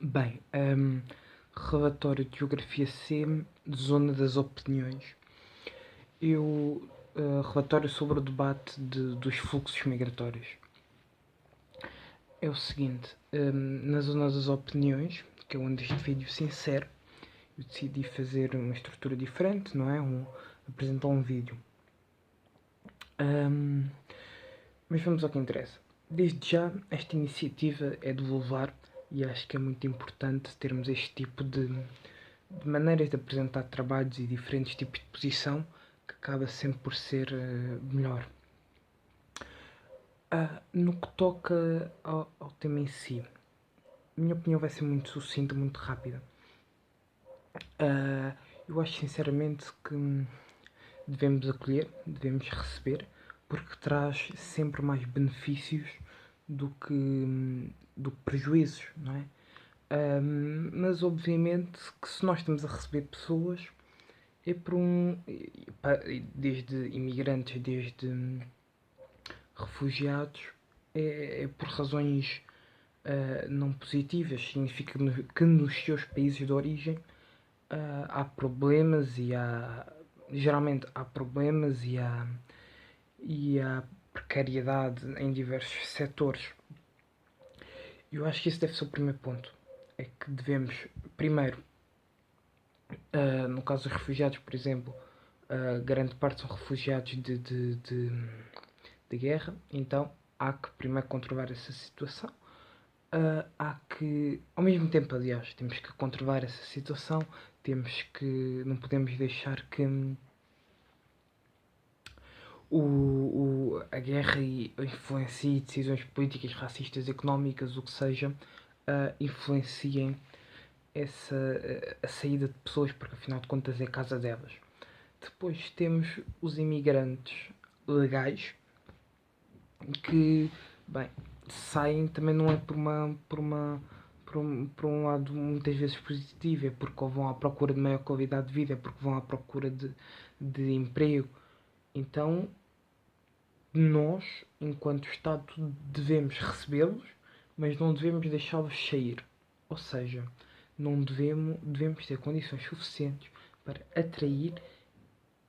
Bem, relatório de Geografia C, Zona das Opiniões. Relatório sobre o debate dos fluxos migratórios. É o seguinte, na Zona das Opiniões, que é onde este vídeo se insere, eu decidi fazer uma estrutura diferente, não é? Apresentar um vídeo. Mas vamos ao que interessa. Desde já, esta iniciativa é de louvar e acho que é muito importante termos este tipo de maneiras de apresentar trabalhos e diferentes tipos de posição que acaba sempre por ser melhor. No que toca ao tema em si, a minha opinião vai ser muito sucinta, muito rápida. Eu acho sinceramente que devemos acolher, devemos receber, porque traz sempre mais benefícios do que prejuízos, não é? Mas obviamente que se nós estamos a receber pessoas é por desde imigrantes, desde refugiados, é por razões não positivas. Significa que nos seus países de origem há problemas geralmente há problemas e há precariedade em diversos setores. Eu acho que esse deve ser o primeiro ponto. É que devemos, primeiro, no caso dos refugiados, por exemplo, grande parte são refugiados de guerra, então há que primeiro controlar essa situação. Há que, ao mesmo tempo, aliás, temos que controlar essa situação, não podemos deixar que a guerra influencie decisões políticas, racistas, económicas, o que seja, influenciem a saída de pessoas, porque afinal de contas é a casa delas. Depois temos os imigrantes legais, que, bem, saem também não é por um lado muitas vezes positivo, é porque vão à procura de maior qualidade de vida, é porque vão à procura de emprego. Então, nós, enquanto Estado, devemos recebê-los, mas não devemos deixá-los sair. Ou seja, não devemos ter condições suficientes para atrair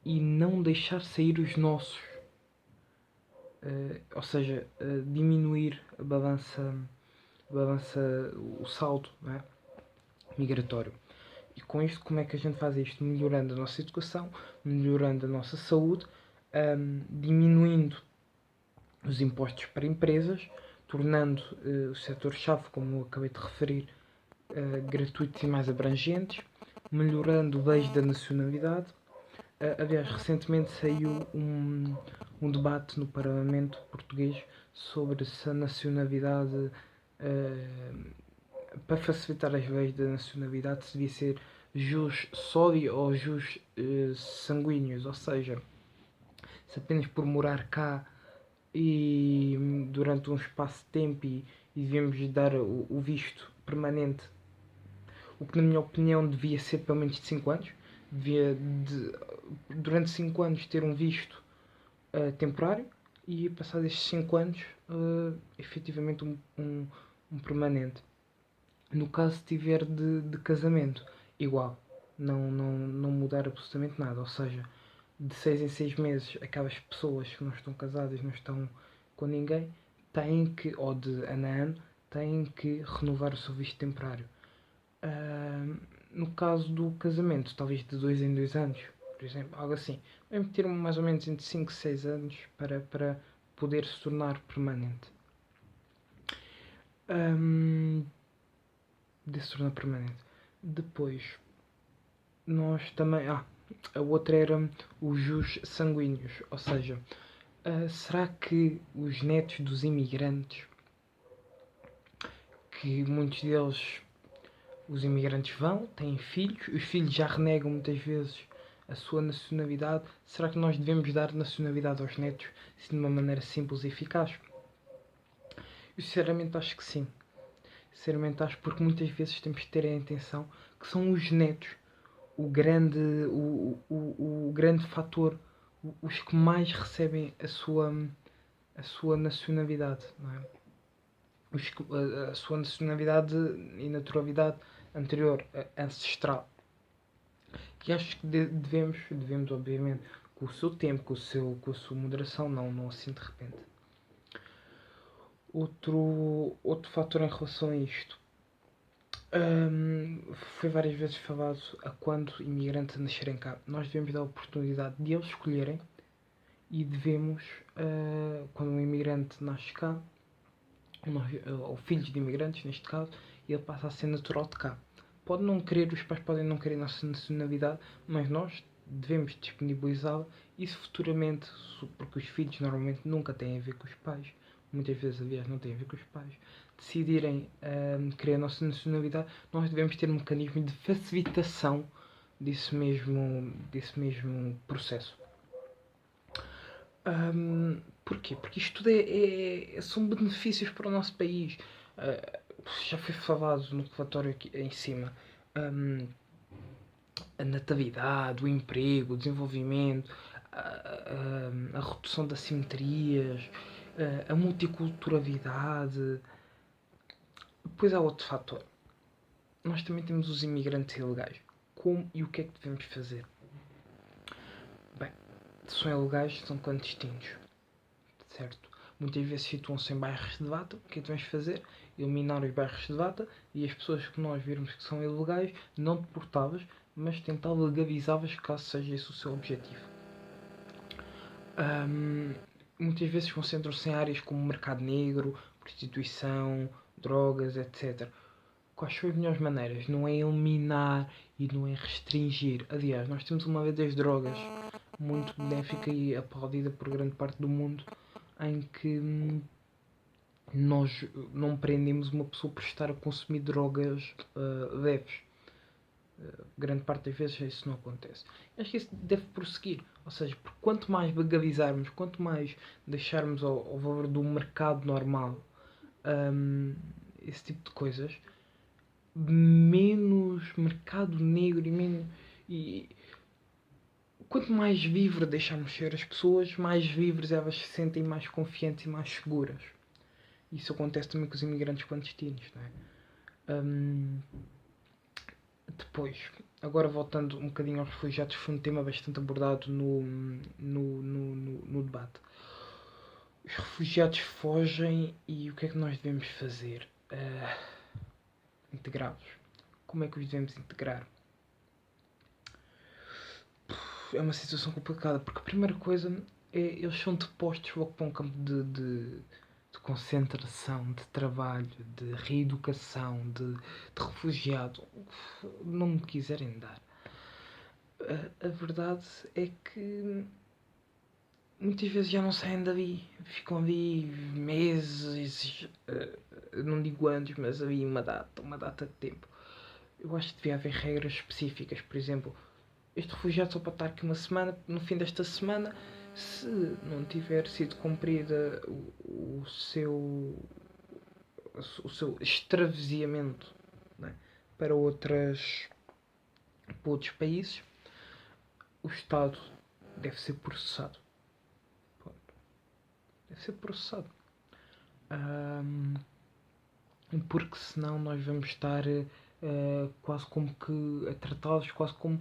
e não deixar sair os nossos. Ou seja, diminuir a balança, o saldo, não é? Migratório. E com isto, como é que a gente faz isto? Melhorando a nossa educação, melhorando a nossa saúde, diminuindo os impostos para empresas, tornando o setor-chave, como eu acabei de referir, gratuitos e mais abrangentes, melhorando leis da nacionalidade. Aliás, recentemente saiu um debate no Parlamento português sobre se a nacionalidade, para facilitar as leis da nacionalidade, se devia ser jus soli ou jus sanguíneos, ou seja, se apenas por morar cá e durante um espaço de tempo e devíamos dar o visto permanente, o que na minha opinião devia ser pelo menos de 5 anos, durante 5 anos ter um visto temporário e passado estes 5 anos efetivamente um permanente. No caso se tiver de casamento, igual, não mudar absolutamente nada, ou seja, de 6 em 6 meses aquelas pessoas que não estão casadas, não estão com ninguém, têm que, ou de ano a ano, têm que renovar o seu visto temporário. No caso do casamento, talvez de 2 em 2 anos, por exemplo, algo assim. Vamos ter mais ou menos entre 5 e 6 anos para poder se tornar permanente. De se tornar permanente. Depois, nós também. A outra era os jus sanguíneos, ou seja, será que os netos dos imigrantes, que muitos deles, os imigrantes vão, têm filhos, os filhos já renegam muitas vezes a sua nacionalidade, será que nós devemos dar nacionalidade aos netos assim, de uma maneira simples e eficaz? Eu sinceramente acho que sim. Sinceramente acho, porque muitas vezes temos de ter a intenção que são os netos o grande fator, os que mais recebem a sua nacionalidade, não é? a sua nacionalidade e naturalidade anterior, ancestral. E acho que devemos obviamente, com o seu tempo, com a sua moderação, não assim de repente. Outro fator em relação a isto, foi várias vezes falado a quando imigrantes nascerem cá. Nós devemos dar a oportunidade de eles escolherem e devemos, quando um imigrante nasce cá, ou filhos de imigrantes neste caso, ele passa a ser natural de cá. Pode não querer, os pais podem não querer a nossa nacionalidade, mas nós devemos disponibilizá-la e se futuramente, porque os filhos normalmente nunca têm a ver com os pais, muitas vezes aliás não têm a ver com os pais, decidirem querer a nossa nacionalidade, nós devemos ter um mecanismo de facilitação desse mesmo processo. Porquê? Porque isto tudo são benefícios para o nosso país. Já foi falado no relatório aqui em cima. A natalidade, o emprego, o desenvolvimento, a redução das assimetrias, a multiculturalidade. Depois há outro fator. Nós também temos os imigrantes ilegais. Como e o que é que devemos fazer? Bem, são ilegais, são clandestinos. Certo? Muitas vezes situam-se em bairros de data. O que é que devemos fazer? Eliminar os bairros de data e as pessoas que nós virmos que são ilegais, não deportá-las, mas tentar legalizá-las caso seja esse o seu objetivo. Muitas vezes concentram-se em áreas como mercado negro, prostituição, drogas, etc. Quais são as melhores maneiras? Não é eliminar e não é restringir. Aliás, nós temos uma lei das drogas muito benéfica e aplaudida por grande parte do mundo, em que nós não prendemos uma pessoa por estar a consumir drogas leves. Grande parte das vezes isso não acontece. Acho que isso deve prosseguir. Ou seja, porque quanto mais legalizarmos, quanto mais deixarmos ao valor do mercado normal esse tipo de coisas, menos mercado negro e quanto mais livre deixarmos ser as pessoas, mais livres elas se sentem, mais confiantes e mais seguras. Isso acontece também com os imigrantes clandestinos, não é? Depois, agora voltando um bocadinho aos refugiados, foi um tema bastante abordado no debate. Os refugiados fogem e o que é que nós devemos fazer? Integrá-los. Como é que os devemos integrar? É uma situação complicada, porque a primeira coisa é eles são depostos logo para um campo de concentração, de trabalho, de reeducação, de refugiado. Não me quiserem dar. A verdade é que muitas vezes já não saem dali, ficam ali meses, não digo anos, mas ali uma data de tempo. Eu acho que devia haver regras específicas, por exemplo, este refugiado só pode estar aqui uma semana, no fim desta semana, se não tiver sido cumprida o seu extravasiamento, né, para outros países, o Estado deve ser processado. Deve ser processado. Porque senão nós vamos estar quase como que a tratá-los quase como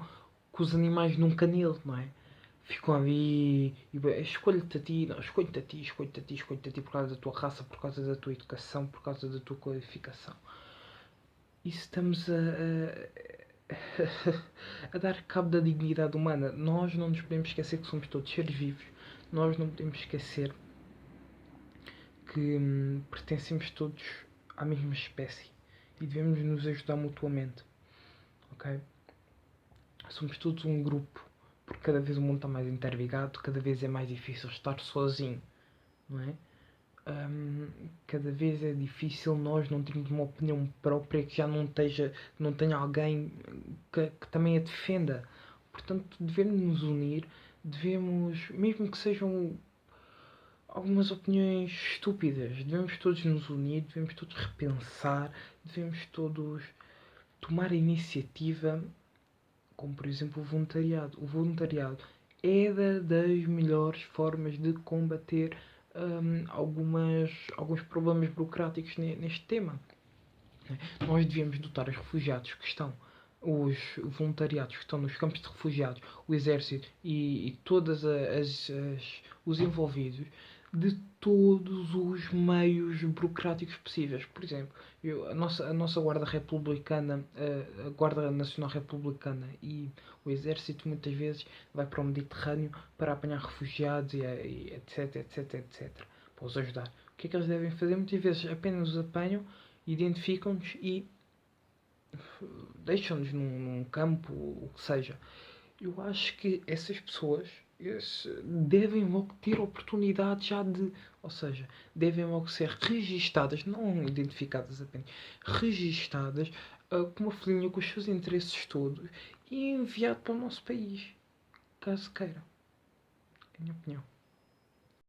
que os animais num canil, não é? Ficam ali e escolho-te a ti, não, escolho-te a ti, escolho-te a ti, escolho-te a ti por causa da tua raça, por causa da tua educação, por causa da tua qualificação. Isso estamos a dar cabo da dignidade humana. Nós não nos podemos esquecer que somos todos seres vivos. Nós não podemos esquecer que pertencemos todos à mesma espécie e devemos nos ajudar mutuamente. Ok? Somos todos um grupo, porque cada vez o mundo está mais interligado, cada vez é mais difícil estar sozinho, não é? Cada vez é difícil nós não termos uma opinião própria que já não tenha alguém que também a defenda. Portanto, devemos nos unir, mesmo que sejam algumas opiniões estúpidas, devemos todos nos unir, devemos todos repensar, devemos todos tomar a iniciativa, como por exemplo o voluntariado. O voluntariado é das melhores formas de combater alguns problemas burocráticos neste tema. Nós devíamos dotar os refugiados que estão, os voluntariados que estão nos campos de refugiados, o exército e todas os envolvidos, de todos os meios burocráticos possíveis. Por exemplo, a nossa Guarda Republicana, a Guarda Nacional Republicana e o Exército muitas vezes vai para o Mediterrâneo para apanhar refugiados e etc, etc, etc. Para os ajudar. O que é que eles devem fazer? Muitas vezes apenas os apanham, identificam-nos e deixam-nos num campo, o que seja. Eu acho que essas pessoas devem logo ter oportunidade já de. Ou seja, devem logo ser registadas, não identificadas apenas, registadas com uma folhinha com os seus interesses todos e enviado para o nosso país, caso queiram. É a minha opinião.